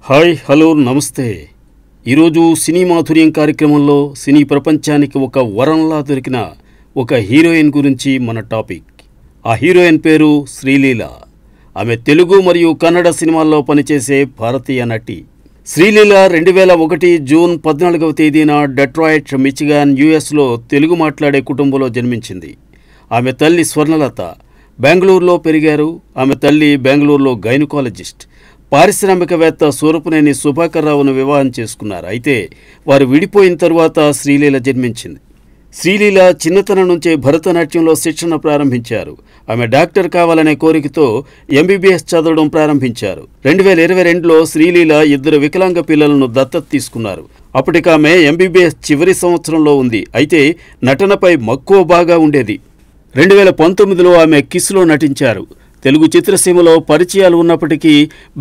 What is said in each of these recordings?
Hi hello నమస్తే. ఈరోజు సినీ మాధుర్యం కార్యక్రమంలో సినీ ప్రపంచానికి ఒక వరంలా దొరికిన ఒక హీరోయిన్ గురించి మన టాపిక్. ఆ హీరోయిన్ పేరు శ్రీలీల. ఆమె తెలుగు మరియు కన్నడ సినిమాల్లో పనిచేసే భారతీయ నటి. శ్రీలీల 2001 జూన్ 14వ తేదీన డెట్రాయిట్, మిచిగాన్, యుఎస్లో తెలుగు మాట్లాడే కుటుంబంలో జన్మించింది. ఆమె తల్లి స్వర్ణలత. బెంగళూరులో పెరిగారు. ఆమె తల్లి బెంగళూరులో గైనకాలజిస్ట్. పారిశ్రామికవేత్త సూరపునేని సుభాకర్ రావును వివాహం చేసుకున్నారు. అయితే వారు విడిపోయిన తరువాత శ్రీలీల జన్మించింది. శ్రీలీల చిన్నతనం నుంచే భరతనాట్యంలో శిక్షణ ప్రారంభించారు. ఆమె డాక్టర్ కావాలనే కోరికతో ఎంబీబీఎస్ చదవడం ప్రారంభించారు. 2022లో శ్రీలీల 2 వికలాంగ పిల్లలను దత్తత తీసుకున్నారు. అప్పటికామె ఎంబీబీఎస్ చివరి సంవత్సరంలో ఉంది. అయితే నటనపై మక్కువ బాగా ఉండేది. 2019లో ఆమె కిస్లో నటించారు. తెలుగు చిత్రసీమలో పరిచయాలు ఉన్నప్పటికీ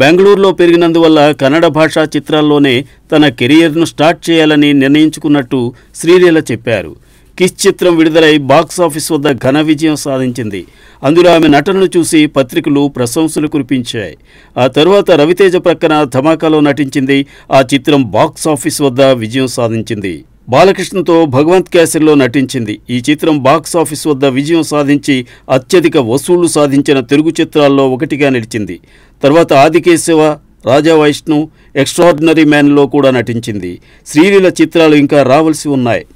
బెంగళూరులో పెరిగినందువల్ల కన్నడ భాషా చిత్రాల్లోనే తన కెరియర్ను స్టార్ట్ చేయాలని నిర్ణయించుకున్నట్టు శ్రీలీల చెప్పారు. కిస్ చిత్రం విడుదలై బాక్సాఫీస్ వద్ద ఘన విజయం సాధించింది. అందులో ఆమె నటనను చూసి పత్రికలు ప్రశంసలు కురిపించాయి. ఆ తరువాత రవితేజ ప్రక్కన ధమాకాలో నటించింది. ఆ చిత్రం బాక్సాఫీస్ వద్ద విజయం సాధించింది. బాలకృష్ణతో భగవంత్ కేసరిలో నటించింది. ఈ చిత్రం బాక్సాఫీస్ వద్ద విజయం సాధించి అత్యధిక వసూళ్లు సాధించిన తెలుగు చిత్రాల్లో ఒకటిగా నిలిచింది. తర్వాత ఆదికేశవ, రాజా వైష్ణవ్, ఎక్స్ట్రార్డినరీ మ్యాన్లో కూడా నటించింది. శ్రీలీల చిత్రాలు ఇంకా రావాల్సి ఉన్నాయి.